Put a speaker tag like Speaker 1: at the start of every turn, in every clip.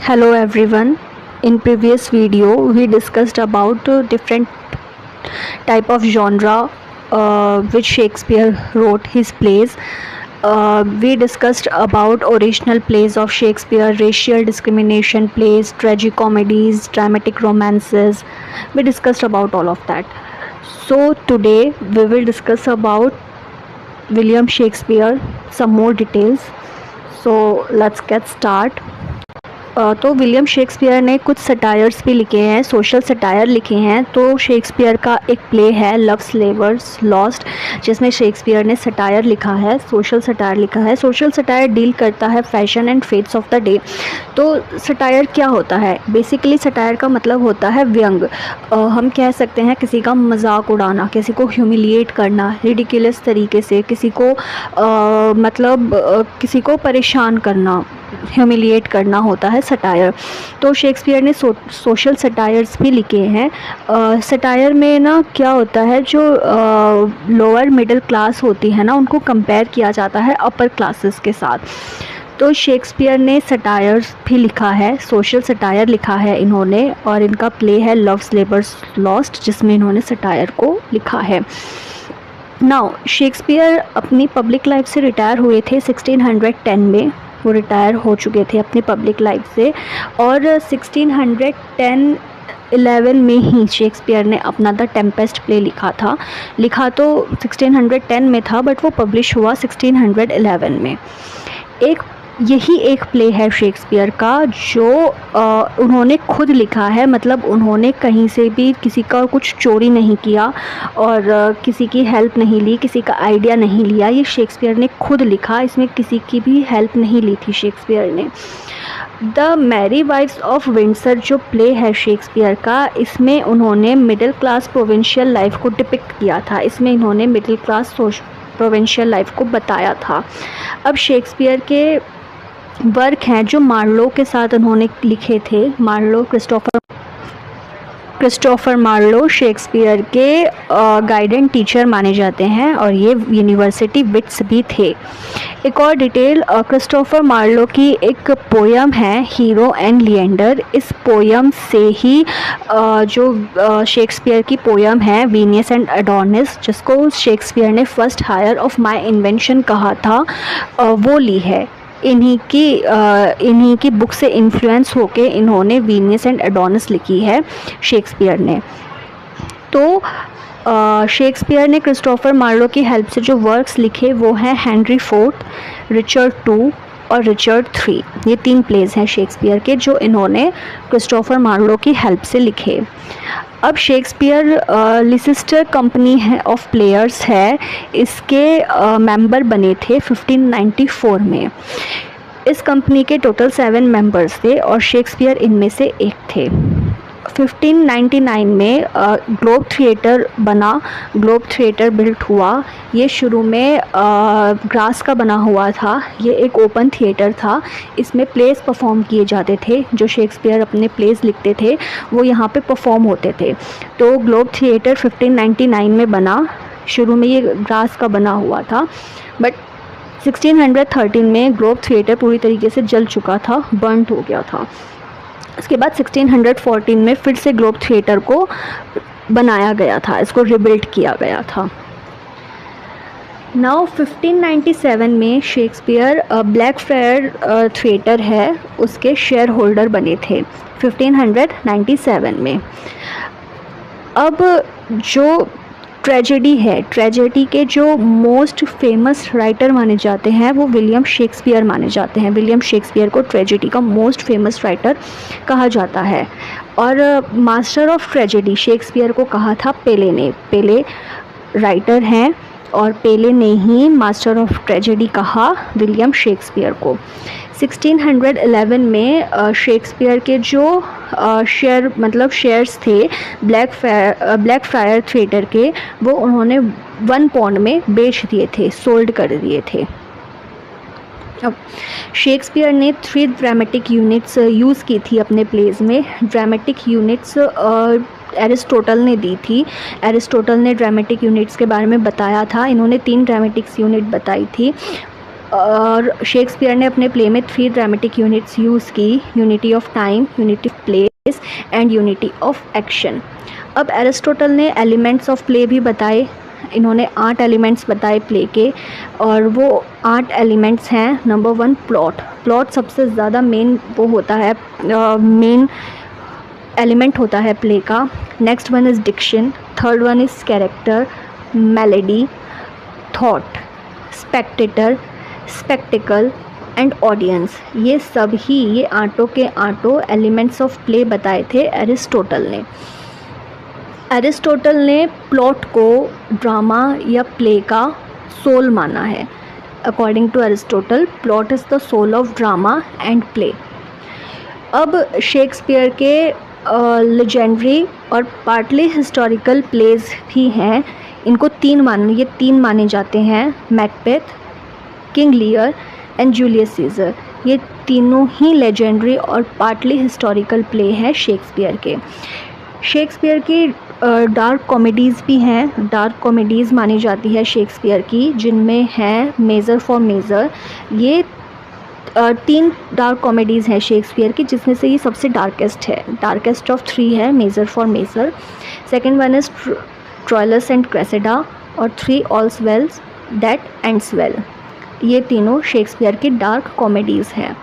Speaker 1: Hello everyone. In previous video we discussed about different type of genre which Shakespeare wrote his plays. We discussed about original plays of Shakespeare, racial discrimination plays, tragicomedies, dramatic romances. We discussed about all of that. So today we will discuss about William Shakespeare, some more details. So let's get start. तो William Shakespeare ने कुछ satires भी लिखे हैं, social satire लिखे हैं। तो Shakespeare का एक प्ले है लव स्लेवर्स लॉस्ट, जिसमें शेक्सपियर ने सटायर लिखा है, सोशल सटायर लिखा है। सोशल सटायर डील करता है fashion and fads of the day. तो सटायर क्या होता है? बेसिकली सटायर का मतलब होता है व्यंग। हम कह सकते हैं किसी का मजाक उड़ाना, किसी को ह्यूमिलिएट करना रिडिकुलस तरीके से, किसी को किसी को परेशान करना, ह्यूमिलिएट करना होता है सटायर। तो शेक्सपियर ने सोशल सटायर्स भी लिखे हैं। सटायर में ना क्या होता है, जो लोअर मिडिल क्लास होती है ना, उनको कंपेयर किया जाता है अपर क्लासेस के साथ। तो शेक्सपियर ने सटायर्स भी लिखा है, सोशल सटायर लिखा है इन्होंने, और इनका प्ले है लव स्लेवर्स लॉस्ट, जिसमें इन्होंने सटायर को लिखा है। नाउ शेक्सपियर अपनी पब्लिक लाइफ से रिटायर हुए थे 1610 में। वो रिटायर हो चुके थे अपनी पब्लिक लाइफ से, और 1611 में ही शेक्सपियर ने अपना द टेम्पेस्ट प्ले लिखा था। लिखा तो 1610 में था, बट वो पब्लिश हुआ 1611 में। यही एक प्ले है शेक्सपियर का जो उन्होंने खुद लिखा है। मतलब उन्होंने कहीं से भी किसी का कुछ चोरी नहीं किया और किसी की हेल्प नहीं ली, किसी का आइडिया नहीं लिया। ये शेक्सपियर ने खुद लिखा, इसमें किसी की भी हेल्प नहीं ली थी शेक्सपियर ने। The merry wives of Windsor जो प्ले है शेक्सपियर का, इसमें उन्होंने मिडिल क्लास प्रोविंशियल लाइफ को डिपिक्ट किया था। इसमें इन्होंने मिडिल क्लास प्रोविंशियल लाइफ को बताया था। अब शेक्सपियर के वर्क हैं जो मार्लो के साथ उन्होंने लिखे थे। मार्लो क्रिस्टोफर मार्लो शेक्सपियर के गाइडेंस टीचर माने जाते हैं, और ये यूनिवर्सिटी विट्स भी थे। एक और डिटेल, क्रिस्टोफर मार्लो की एक पोयम है हीरो एंड लिएंडर। इस पोयम से ही जो शेक्सपियर की पोयम है वीनियस एंड एडोनिस, जिसको शेक्सपियर ने first heir of my invention कहा था, वो ली है। इन्हीं की बुक से इन्फ्लुएंस होके इन्होंने वीनियस एंड एडोनिस लिखी है शेक्सपियर ने। तो शेक्सपियर ने क्रिस्टोफर मार्लो की हेल्प से जो वर्क्स लिखे वो हैं हेनरी फोर्थ, रिचर्ड टू और रिचर्ड थ्री। ये 3 प्लेज हैं शेक्सपियर के जो इन्होंने क्रिस्टोफर मार्लो की हेल्प से लिखे। अब शेक्सपियर लिसेस्टर कंपनी है ऑफ प्लेयर्स है, इसके मेंबर बने थे 1594 में। इस कंपनी के टोटल 7 मेंबर्स थे और शेक्सपियर इनमें से एक थे। 1599 में ग्लोब थिएटर बना, ग्लोब थिएटर बिल्ट हुआ। ये शुरू में ग्रास का बना हुआ था। ये एक ओपन थिएटर था। इसमें प्लेस परफॉर्म किए जाते थे। जो शेक्सपियर अपने प्लेस लिखते थे वो यहाँ पे परफॉर्म होते थे। तो ग्लोब थिएटर 1599 में बना। शुरू में ये ग्रास का बना हुआ था, बट 1613 में ग्लोब थिएटर पूरी तरीके से जल चुका था, बर्नड हो गया था। इसके बाद 1614 में फिर से ग्लोब थिएटर को बनाया गया था, इसको रिबिल्ड किया गया था। नाउ 1597 में शेक्सपियर ब्लैक फ्रायर थिएटर है उसके शेयर होल्डर बने थे 1597 में। अब जो ट्रेजेडी है, ट्रेजेडी के जो मोस्ट फेमस राइटर माने जाते हैं वो विलियम शेक्सपियर माने जाते हैं। विलियम शेक्सपियर को ट्रेजेडी का मोस्ट फेमस राइटर कहा जाता है, और मास्टर ऑफ ट्रेजेडी शेक्सपियर को कहा था पेले ने। पेले राइटर हैं और पेले ने ही मास्टर ऑफ ट्रेजेडी कहा विलियम शेक्सपियर को। 1611 में शेक्सपियर के जो शेयर्स थे ब्लैक फ्रायर थिएटर के, वो उन्होंने 1 पाउंड में बेच दिए थे, सोल्ड कर दिए थे। अब शेक्सपियर ने 3 ड्रामेटिक यूनिट्स यूज़ की थी अपने प्लेज में। ड्रामेटिक यूनिट्स एरिस्टोटल ने दी थी। एरिस्टोटल ने ड्रामेटिक यूनिट्स के बारे में बताया था। इन्होंने 3 ड्रामेटिक्स यूनिट बताई थी। और शेक्सपियर ने अपने प्ले में 3 ड्रामेटिक यूनिट्स यूज़ की, unity of time, unity of place and unity of action. अब एरिस्टोटल ने एलिमेंट्स ऑफ प्ले भी बताए, इन्होंने 8 एलिमेंट्स बताए प्ले के, और वो 8 एलिमेंट्स हैं। Number 1 plot. प्लॉट सबसे ज़्यादा मेन वो होता है, मेन एलिमेंट होता है प्ले का। Next one is diction, third one is character, melody, thought, spectator, spectacle and audience. ये सब ही, ये आठों के आठों एलिमेंट्स ऑफ प्ले बताए थे एरिस्टोटल ने। एरिस्टोटल ने प्लॉट को ड्रामा या प्ले का सोल माना है। According to Aristotle, plot is the soul of drama and play. अब शेक्सपियर के लेजेंडरी और पार्टली हिस्टोरिकल प्लेज भी हैं। इनको ये तीन माने जाते हैं, Macbeth, King Lear and Julius Caesar. ये तीनों ही लेजेंडरी और पार्टली हिस्टोरिकल प्ले हैं शेक्सपियर के। शेक्सपियर की डार्क कॉमेडीज़ भी हैं। डार्क कॉमेडीज़ मानी जाती है शेक्सपियर की, जिनमें है मेजर फॉर मेजर। ये 3 डार्क कॉमेडीज़ हैं शेक्सपियर की, जिसमें से ये सबसे डार्केस्ट है। डार्केस्ट ऑफ 3 है measure for measure. Second one is Troilus and Cressida, और 3 all's well that ends well. ये तीनों शेक्सपियर की डार्क कॉमेडीज़ हैं।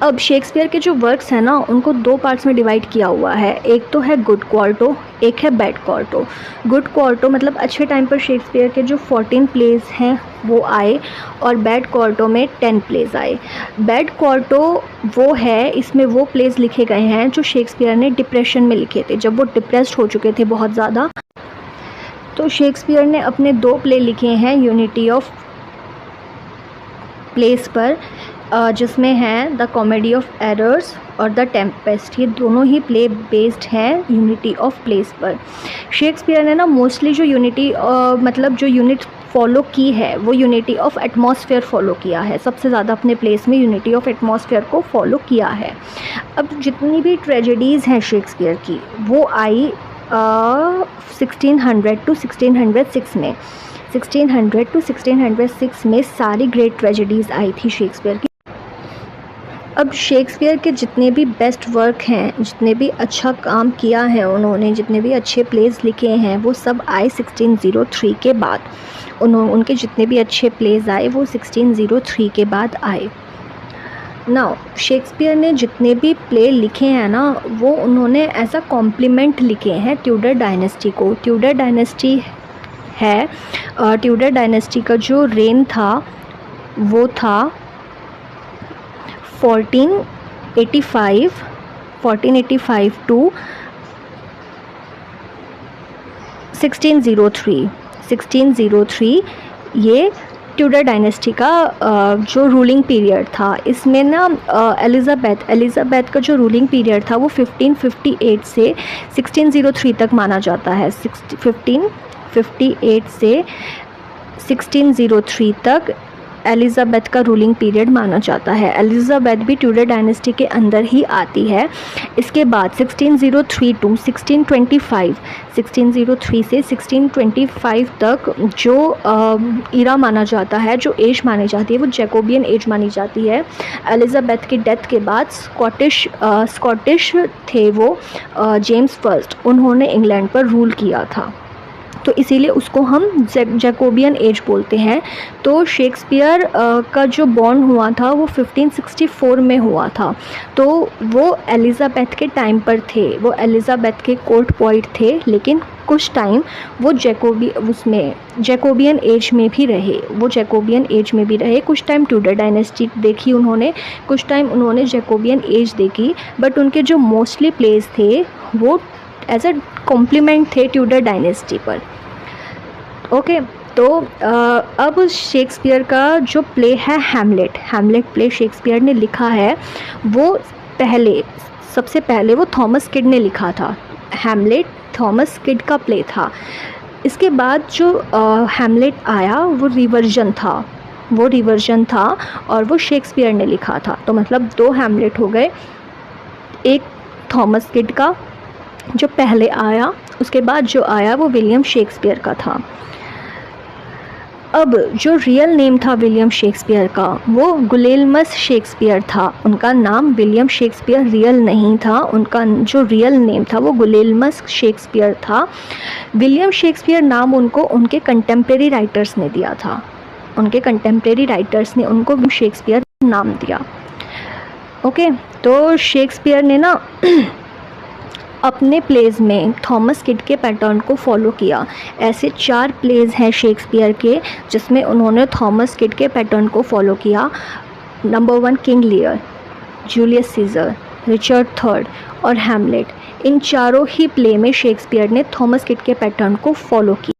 Speaker 1: अब शेक्सपियर के जो वर्क्स हैं ना, उनको 2 पार्ट्स में डिवाइड किया हुआ है। एक तो है गुड क्वार्टो, एक है बैड क्वार्टो। गुड क्वार्टो मतलब अच्छे टाइम पर शेक्सपियर के जो 14 प्लेज हैं वो आए, और बैड क्वार्टो में 10 प्लेज आए। बैड क्वार्टो वो है, इसमें वो प्लेज लिखे गए हैं जो शेक्सपियर ने डिप्रेशन में लिखे थे, जब वो डिप्रेस्ड हो चुके थे बहुत ज़्यादा। तो शेक्सपियर ने अपने 2 प्ले लिखे हैं यूनिटी ऑफ प्लेस पर, जिसमें हैं द कॉमेडी ऑफ एरर्स और द टेम्पेस्ट। ये दोनों ही प्ले बेस्ड हैं यूनिटी ऑफ प्लेस पर। शेक्सपियर ने ना मोस्टली जो यूनिटी मतलब जो यूनिट फॉलो की है, वो यूनिटी ऑफ एटमॉस्फेयर फॉलो किया है। सबसे ज़्यादा अपने प्लेस में यूनिटी ऑफ एटमॉस्फेयर को फॉलो किया है। अब जितनी भी ट्रेजेडीज़ हैं शेक्सपियर की, वो आई 1600 to 1606 में। 1600 to 1606 में सारी ग्रेट ट्रेजेडीज़ आई थी शेक्सपियर की। अब शेक्सपियर के जितने भी बेस्ट वर्क हैं, जितने भी अच्छा काम किया है उन्होंने, जितने भी अच्छे प्लेज लिखे हैं, वो सब आए 1603 के बाद। उनके जितने भी अच्छे प्लेज आए वो 1603 के बाद आए। नाउ शेक्सपियर ने जितने भी प्ले लिखे हैं ना, वो उन्होंने एज अ कॉम्प्लीमेंट लिखे हैं ट्यूडर डायनेस्टी को। ट्यूडर डायनेस्टी है, ट्यूडर डायनेस्टी का जो रेन था वो था 1485 टू 1603। ये ट्यूडर डायनेस्टी का जो रूलिंग पीरियड था। इसमें ना एलिज़ाबेथ का जो रूलिंग पीरियड था वो 1558 से 1603 तक माना जाता है। 1558 से 1603 तक एलिज़ाबेथ का रूलिंग पीरियड माना जाता है। एलिज़ाबेथ भी ट्यूडर डायनेस्टी के अंदर ही आती है। इसके बाद 1603 टू 1625, 1603 से 1625 तक जो इरा माना जाता है, जो एज मानी जाती है, वो जैकोबियन एज मानी जाती है। एलिज़ाबेथ की डेथ के बाद स्कॉटिश थे वो जेम्स फर्स्ट, उन्होंने इंग्लैंड पर रूल किया था, तो इसीलिए उसको हम जैकोबियन एज बोलते हैं। तो शेक्सपियर का जो बॉर्न हुआ था वो 1564 में हुआ था। तो वो एलिज़ाबेथ के टाइम पर थे, वो एलिज़ाबेथ के कोर्ट पोइट थे, लेकिन कुछ टाइम वो जैकोबियन एज में भी रहे। कुछ टाइम ट्यूडर डायनेस्टी देखी उन्होंने, कुछ टाइम उन्होंने जैकोबियन एज देखी, बट उनके जो मोस्टली प्लेस थे वो एज अ कॉम्प्लीमेंट थे ट्यूडर डायनेस्टी पर। ओके, तो अब शेक्सपियर का जो प्ले है हैमलेट प्ले शेक्सपियर ने लिखा है, वो सबसे पहले वो थॉमस किड ने लिखा था। हैमलेट थॉमस किड का प्ले था। इसके बाद जो हैमलेट आया वो रिवर्जन था और वो शेक्सपियर ने लिखा था। तो मतलब 2 हैमलेट हो गए, एक थॉमस किड का जो पहले आया, उसके बाद जो आया वो विलियम शेक्सपियर का था। अब जो रियल नेम था विलियम शेक्सपियर का वो गुलेलमस शेक्सपियर था। उनका नाम विलियम शेक्सपियर रियल नहीं था, उनका जो रियल नेम था वो गुलेलमस शेक्सपियर था। विलियम शेक्सपियर नाम उनको उनके कंटेम्प्रेरी राइटर्स ने दिया था, उनके कंटेम्प्रेरी राइटर्स ने उनको शेक्सपियर नाम दिया। ओके, तो शेक्सपियर ने ना अपने प्लेज में थॉमस किड के पैटर्न को फॉलो किया। ऐसे 4 प्लेज हैं शेक्सपियर के जिसमें उन्होंने थॉमस किड के पैटर्न को फॉलो किया। Number 1 King Lear, Julius Caesar, Richard III और हैमलेट। इन चारों ही प्ले में शेक्सपियर ने थॉमस किड के पैटर्न को फॉलो किया।